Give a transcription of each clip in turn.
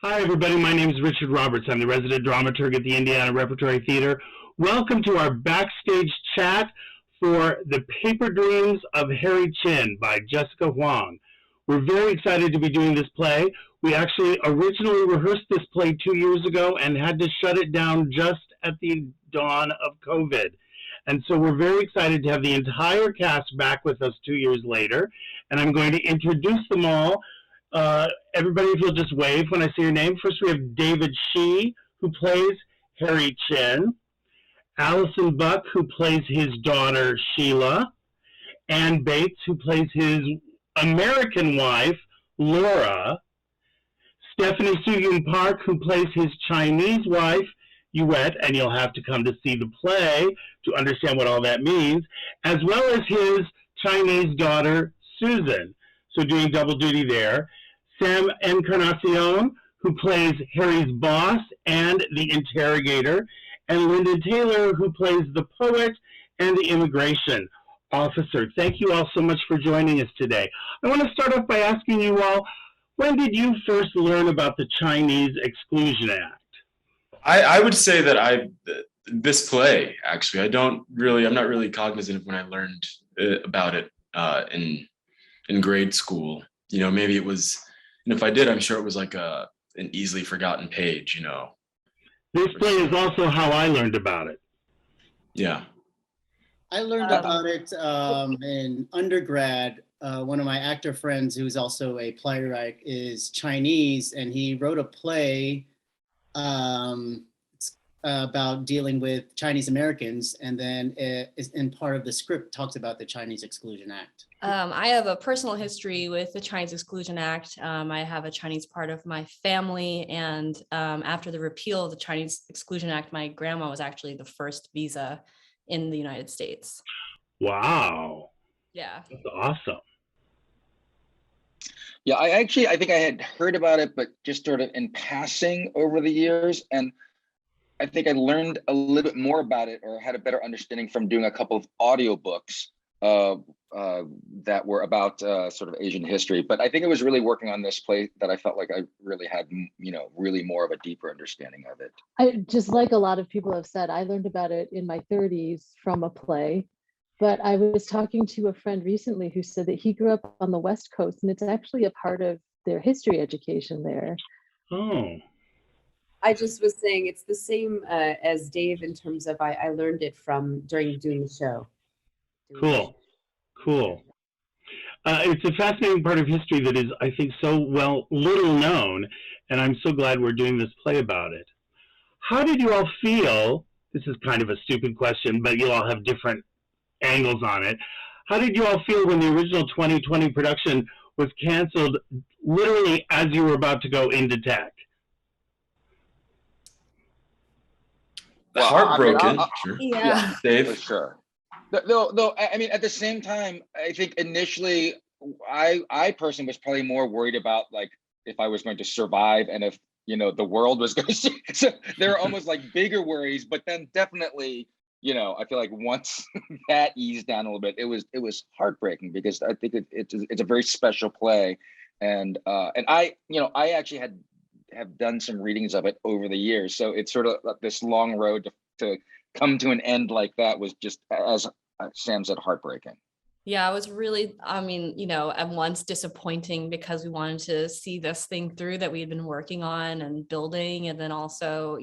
Hi, everybody. My name is Richard Roberts. I'm the resident dramaturg at the Indiana Repertory Theater. Welcome to our backstage chat for The Paper Dreams of Harry Chin by Jessica Huang. We're very excited to be doing this play. We actually originally rehearsed this play 2 years ago and had to shut it down just at the dawn of COVID. And so we're very excited to have the entire cast back with us 2 years later. And I'm going to introduce them all. Everybody, if you'll just wave when I say your name. First, we have David Shea, who plays Harry Chin. Allison Buck, who plays his daughter, Sheila. Ann Bates, who plays his American wife, Laura. Stephanie SOOHYUN Park, who plays his Chinese wife, Yuet, and you'll have to come to see the play to understand what all that means, as well as his Chinese daughter, Susan. So doing double duty there. Sam Encarnacion, who plays Harry's boss and the interrogator, and Linden Taylor, who plays the poet and the immigration officer. Thank you all so much for joining us today. I want to start off by asking you all, when did you first learn about the Chinese Exclusion Act? I would say that this play, actually, I'm not really cognizant of when I learned about it in grade school. You know, maybe it was, and if I did, I'm sure it was like an easily forgotten page, you know. This play is also how I learned about it. Yeah. I learned about it in undergrad. One of my actor friends, who's also a playwright, is Chinese, and he wrote a play about dealing with Chinese Americans, and then in part of the script talks about the Chinese Exclusion Act. I have a personal history with the Chinese Exclusion Act. I have a Chinese part of my family, and after the repeal of the Chinese Exclusion Act, my grandma was actually the first visa in the United States. Wow. Yeah. That's awesome. Yeah, I think I had heard about it, but just sort of in passing over the years. And I think I learned a little bit more about it, or had a better understanding from doing a couple of audiobooks that were about sort of Asian history. But I think it was really working on this play that I felt like I really had, really more of a deeper understanding of it. I just, like a lot of people have said, I learned about it in my 30s from a play. But I was talking to a friend recently who said that he grew up on the West Coast, and it's actually a part of their history education there. Oh. I just was saying it's the same as Dave in terms of I learned it from during doing the show. Cool. It's a fascinating part of history that is, I think, so little known, and I'm so glad we're doing this play about it. How did you all feel? This is kind of a stupid question, but you all have different angles on it. How did you all feel when the original 2020 production was canceled literally as you were about to go into tech? Well, heartbroken. Sure. Yeah. Dave? For sure. Though, I mean, at the same time, I think initially, I personally was probably more worried about like if I was going to survive and if the world was going to. So there are almost like bigger worries, but then definitely, I feel like once that eased down a little bit, it was heartbreaking because I think it's a very special play, and I actually have done some readings of it over the years, so it's sort of this long road to come to an end like that was just, as Sam said, heartbreaking. Yeah, it was really, at once disappointing because we wanted to see this thing through that we had been working on and building. And then also,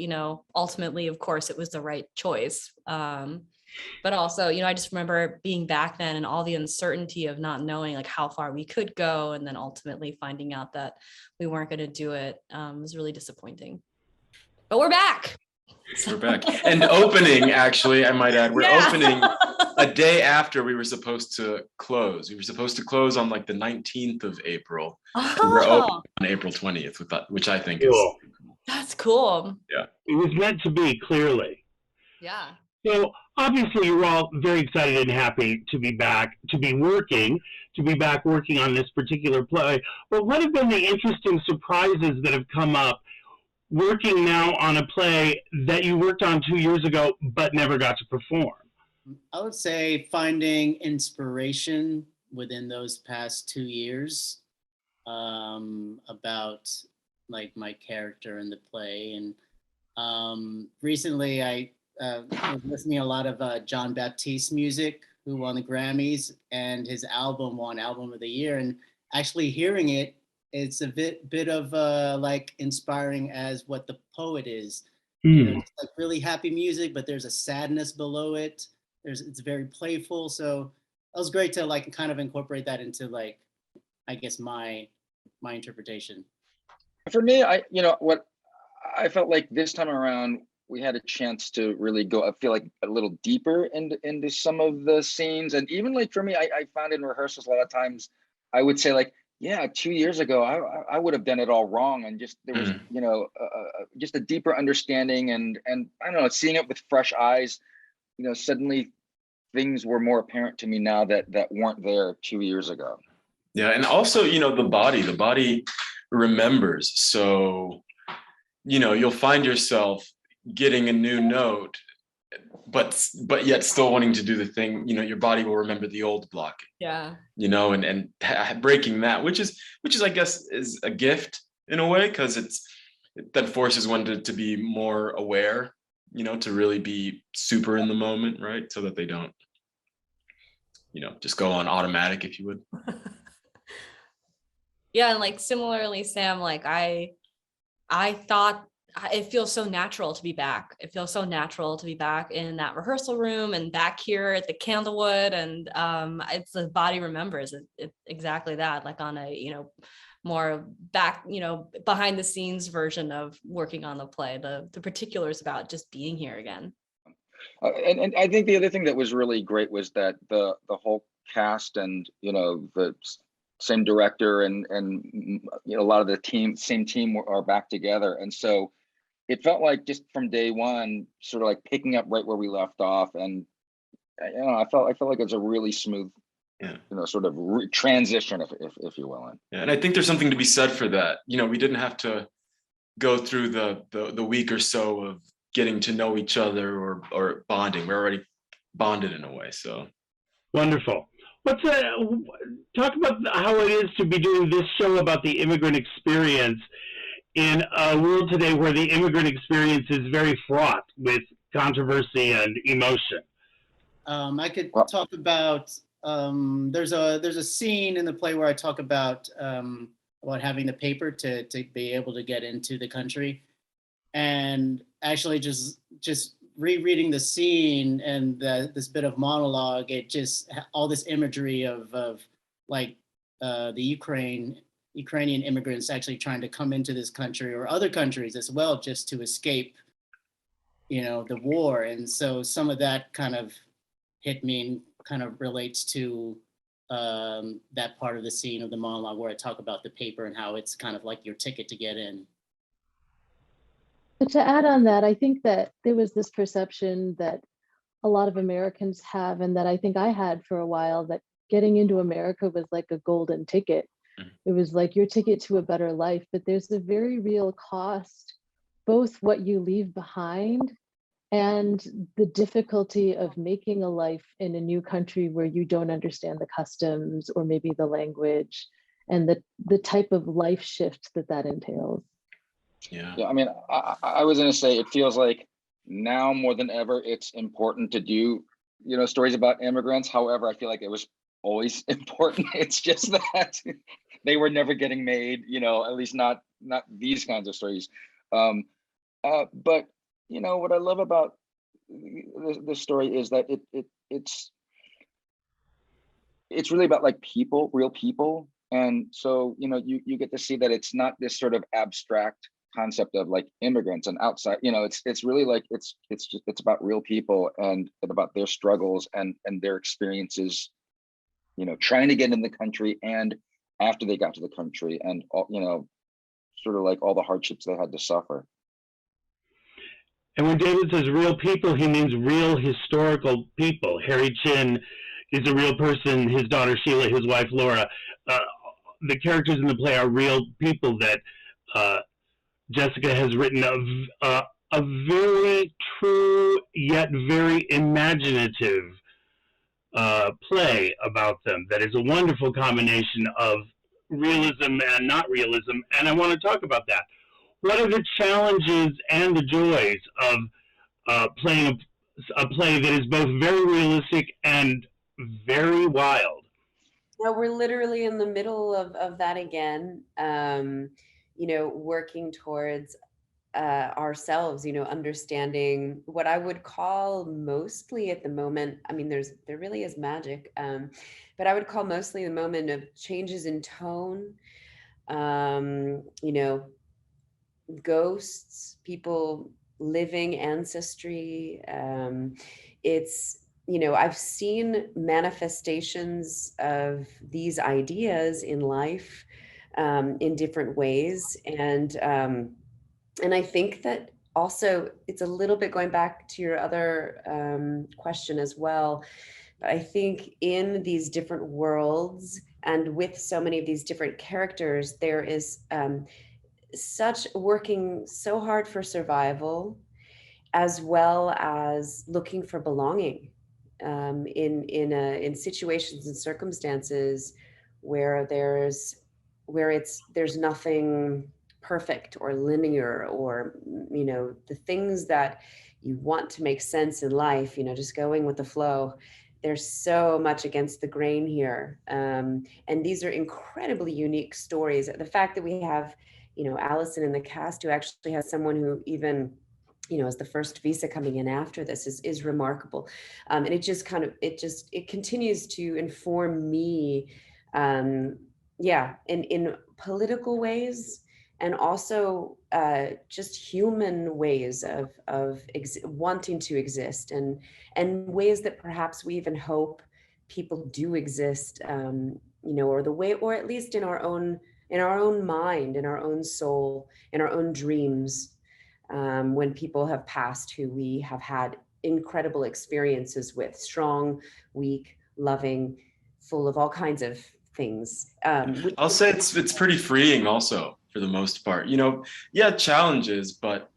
ultimately, of course, it was the right choice. But also, I just remember being back then and all the uncertainty of not knowing like how far we could go. And then ultimately finding out that we weren't going to do it was really disappointing. But we're back. We're back. And opening, actually, I might add, we're opening a day after we were supposed to close. We were supposed to close on like the 19th of April. And we're open on April 20th, which I think is cool. That's cool. Yeah. It was meant to be, clearly. Yeah. So obviously you're all very excited and happy to be back, to be back working on this particular play. But what have been the interesting surprises that have come up working now on a play that you worked on 2 years ago but never got to perform? I would say finding inspiration within those past 2 years about like my character in the play. And recently I was listening a lot of John Baptiste music, who won the Grammys, and his album won Album of the Year. And actually hearing it, it's a bit of like inspiring as what the poet is. You know, just like really happy music, but there's a sadness below it. It's very playful. So it was great to like kind of incorporate that into like, I guess my interpretation. For me, what I felt like this time around, we had a chance to really go, I feel like, a little deeper into some of the scenes. And even like for me, I found in rehearsals a lot of times, I would say like, yeah, 2 years ago, I would have done it all wrong. And just, there was, just a deeper understanding and I don't know, seeing it with fresh eyes, suddenly things were more apparent to me now that weren't there 2 years ago. Yeah, and also, the body remembers. So, you'll find yourself getting a new note, but yet still wanting to do the thing. Your body will remember the old block. Yeah. And breaking that, which is I guess is a gift in a way, because that forces one to be more aware, to really be super in the moment, right? So that they don't, just go on automatic, if you would. Yeah, and like similarly, Sam, like I thought it feels so natural to be back. It feels so natural to be back in that rehearsal room and back here at the Candlewood. And it's the body remembers it exactly that, like on a, more back, behind the scenes version of working on the play, the particulars about just being here again. And I think the other thing that was really great was that the whole cast and, the same director and a lot of the same team are back together. And so it felt like just from day one, sort of like picking up right where we left off. And, I felt like it was a really smooth, sort of transition, if you will. And I think there's something to be said for that. We didn't have to go through the week or so of getting to know each other or bonding. We're already bonded in a way. So wonderful. Talk about how it is to be doing this show about the immigrant experience in a world today where the immigrant experience is very fraught with controversy and emotion. I could talk about there's a scene in the play where I talk about having the paper to be able to get into the country, and actually just rereading the scene and this bit of monologue, it just all this imagery of like the Ukrainian immigrants actually trying to come into this country or other countries as well, just to escape, the war. And so some of that kind of hit me and kind of relates to that part of the scene of the monologue where I talk about the paper and how it's kind of like your ticket to get in. But to add on that, I think that there was this perception that a lot of Americans have, and that I think I had for a while, that getting into America was like a golden ticket. It was like your ticket to a better life, but there's a very real cost, both what you leave behind and the difficulty of making a life in a new country where you don't understand the customs or maybe the language, and the type of life shift that entails. Yeah. I mean, I was going to say, it feels like now more than ever, it's important to do, stories about immigrants. However, I feel like it was always important. It's just that they were never getting made, at least not these kinds of stories. But, what I love about this story is that it's really about like people, real people. And so, you get to see that it's not this sort of abstract concept of like immigrants and outside, it's really like it's about real people and about their struggles and their experiences, trying to get in the country and after they got to the country, and sort of like all the hardships they had to suffer. And when David says real people, he means real historical people. Harry Chin is a real person, his daughter Sheila, his wife Laura. The characters in the play are real people that Jessica has written a very true yet very imaginative play about them that is a wonderful combination of realism and not realism, and I want to talk about that. what are the challenges and the joys of playing a play that is both very realistic and very wild? No, we're literally in the middle of that again. You know, working towards ourselves, you know, understanding what I would call mostly at the moment. I mean, there really is magic, but I would call mostly the moment of changes in tone. You know, ghosts, people living ancestry. It's, you know, I've seen manifestations of these ideas in life in different ways. And I think that also it's a little bit going back to your other question as well. But I think in these different worlds and with so many of these different characters, there is such working so hard for survival, as well as looking for belonging in situations and circumstances where there's nothing perfect or linear, or, you know, the things that you want to make sense in life, you know, just going with the flow. There's so much against the grain here. And these are incredibly unique stories. The fact that we have, you know, Allison in the cast, who actually has someone who even, you know, as the first visa coming in after this is remarkable. And it just kind of, it continues to inform me, yeah, in political ways, and also just human ways of wanting to exist, and ways that perhaps we even hope people do exist, you know, or the way, or at least in our own mind, in our own soul, in our own dreams, when people have passed who we have had incredible experiences with, strong, weak, loving, full of all kinds of things. I'll say it's pretty freeing also, for the most part. You know, yeah, challenges, but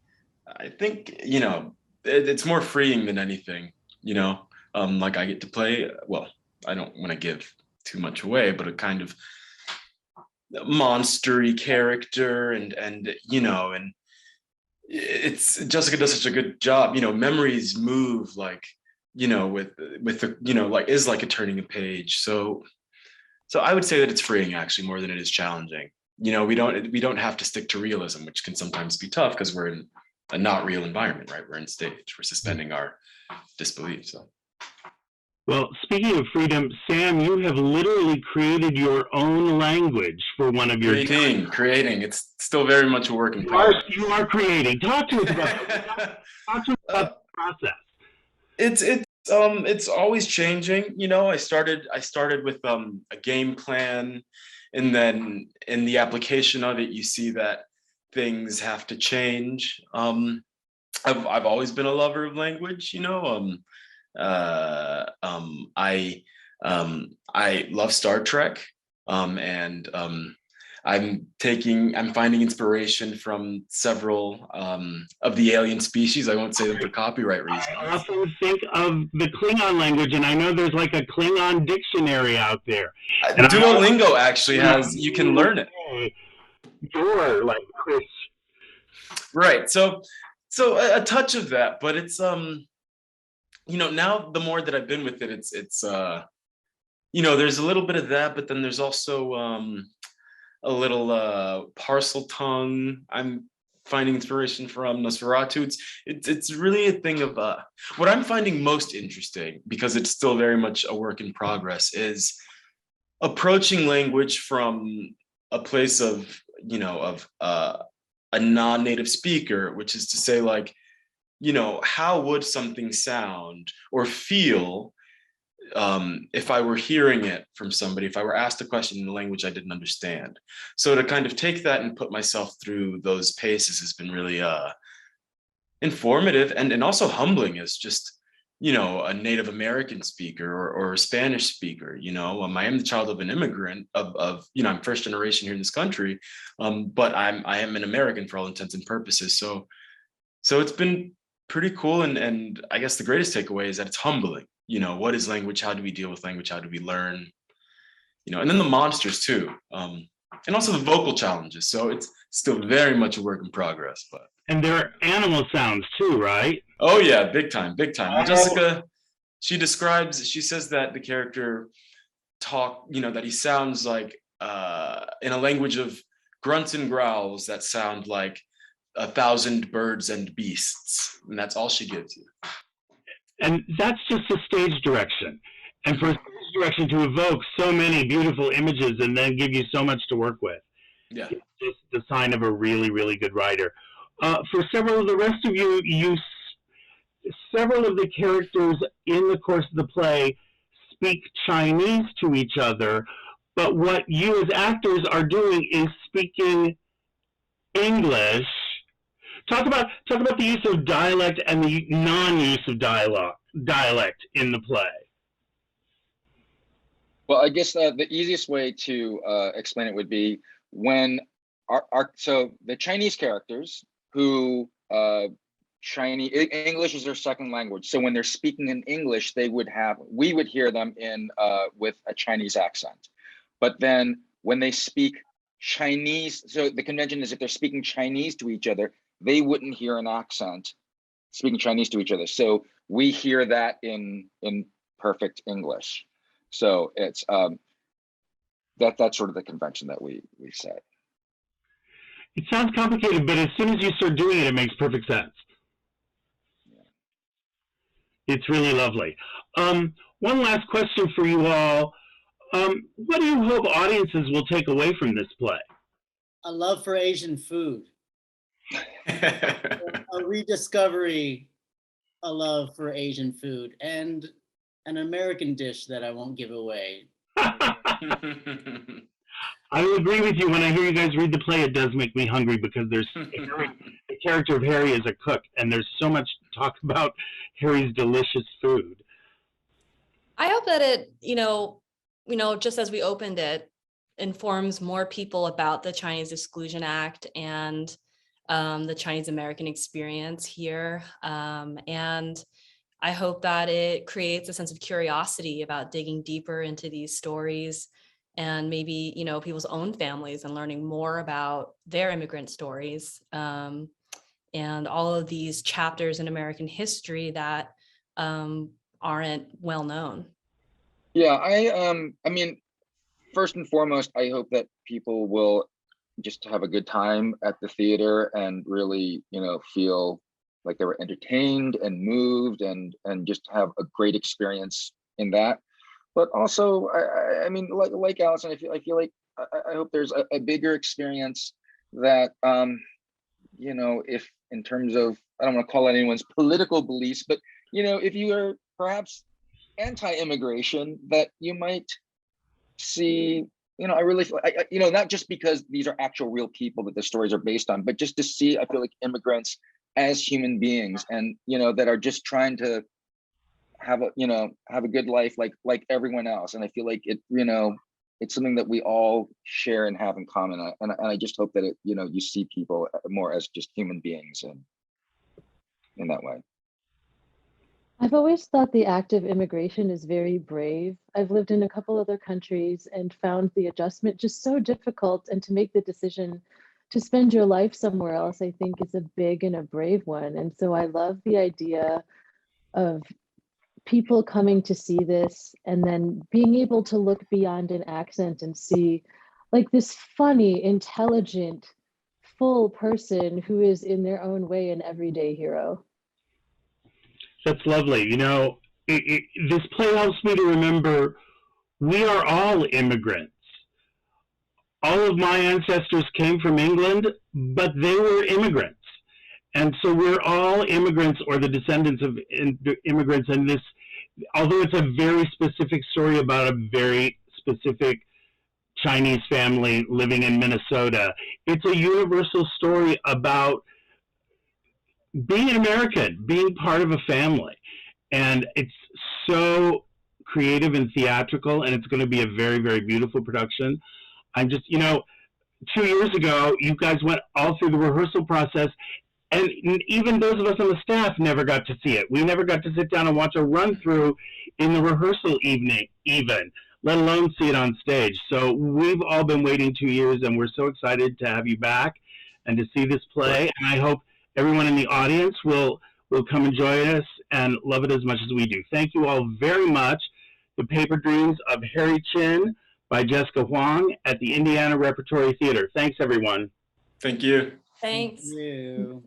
I think, you know, it's more freeing than anything, you know. Like I get to play, well, I don't want to give too much away, but a kind of monstery character, and you know, and it's, Jessica does such a good job, you know. Memories move, like, you know, with the, you know, like, is like a turning a page. So I would say that it's freeing, actually, more than it is challenging. You know, we don't have to stick to realism, which can sometimes be tough because we're in a not real environment, right? We're in stage, we're suspending our disbelief. So, Well, speaking of freedom, Sam, you have literally created your own language for one of your creating. It's still very much a work in progress. You are creating. Talk to us about that. Talk to us about the process. It's always changing. You know, I started with a game plan, and then in the application of it, you see that things have to change. I've always been a lover of language, you know. I love Star Trek, and I'm finding inspiration from several of the alien species. I won't say them for copyright reasons. I also think of the Klingon language, and I know there's like a Klingon dictionary out there. Duolingo actually has, you can learn it. Sure, like Chris. Right. So a touch of that, but it's you know, now the more that I've been with it, it's you know, there's a little bit of that, but then there's also a little parcel tongue. I'm finding inspiration from Nosferatu. It's really a thing of what I'm finding most interesting, because it's still very much a work in progress, is approaching language from a place of, you know, of a non-native speaker, which is to say, like, you know, how would something sound or feel if I were hearing it from somebody, if I were asked a question in a language I didn't understand. So to kind of take that and put myself through those paces has been really informative and also humbling, as just, you know, a Native American speaker or a Spanish speaker. You know, I am the child of an immigrant, of you know, I'm first generation here in this country, but I am an American for all intents and purposes. So it's been pretty cool, and I guess the greatest takeaway is that it's humbling. You know, what is language? How do we deal with language? How do we learn? You know, and then the monsters too. and also the vocal challenges. So it's still very much a work in progress. But And there are animal sounds too, right? oh yeah, big time, big time. And Oh. Jessica, she says that the character that he sounds like in a language of grunts and growls that sound like 1,000 birds and beasts, and that's all she gives you. And that's just a stage direction. And for a stage direction to evoke so many beautiful images and then give you so much to work with, yeah, it's just the sign of a really, really good writer. For several of the rest of you, several of the characters in the course of the play speak Chinese to each other, but what you as actors are doing is speaking English. Talk about the use of dialect and the non-use of dialect in the play. Well, I guess the easiest way to explain it would be when so the Chinese characters who English is their second language. So when they're speaking in English, we would hear them with a Chinese accent. But then when they speak Chinese, so the convention is if they're speaking Chinese to each other, they wouldn't hear an accent speaking Chinese to each other. So we hear that in perfect English. So it's that's sort of the convention that we set. It sounds complicated, but as soon as you start doing it, it makes perfect sense. Yeah. It's really lovely. One last question for you all. What do you hope audiences will take away from this play? A love for Asian food. A rediscovery, a love for Asian food, and an American dish that I won't give away. I will agree with you. When I hear you guys read the play, it does make me hungry because there's the character of Harry is a cook, and there's so much talk about Harry's delicious food. I hope that it, just as we opened it, informs more people about the Chinese Exclusion Act and the Chinese American experience here. And I hope that it creates a sense of curiosity about digging deeper into these stories and maybe, people's own families and learning more about their immigrant stories and all of these chapters in American history that aren't well known. Yeah, I mean, first and foremost, I hope that people will just have a good time at the theater and really, feel like they were entertained and moved and just have a great experience in that. But also, I mean, like Allison, I feel like I hope there's a bigger experience that, if in terms of, I don't want to call it anyone's political beliefs, but, if you are perhaps anti-immigration, that you might see, I really, not just because these are actual real people that the stories are based on, but just to see, I feel like immigrants as human beings and, that are just trying to have a good life like everyone else. And I feel like it, it's something that we all share and have in common. And I just hope that it, you see people more as just human beings and in that way. I've always thought the act of immigration is very brave. I've lived in a couple other countries and found the adjustment just so difficult, and to make the decision to spend your life somewhere else, I think, is a big and a brave one. And so I love the idea of people coming to see this and then being able to look beyond an accent and see like this funny, intelligent, full person who is in their own way an everyday hero. That's lovely. This play helps me to remember we are all immigrants. All of my ancestors came from England, but they were immigrants. And so we're all immigrants or the descendants of immigrants. And this, although it's a very specific story about a very specific Chinese family living in Minnesota, it's a universal story about being an American, being part of a family. And it's so creative and theatrical, and it's going to be a very, very beautiful production. I'm just, 2 years ago, you guys went all through the rehearsal process, and even those of us on the staff never got to see it. We never got to sit down and watch a run through in the rehearsal evening, even. let alone see it on stage. So we've all been waiting 2 years, and we're so excited to have you back and to see this play. And I hope everyone in the audience will come and join us and love it as much as we do. Thank you all very much. The Paper Dreams of Harry Chin by Jessica Huang at the Indiana Repertory Theater. Thanks, everyone. Thank you. Thanks. Thank you.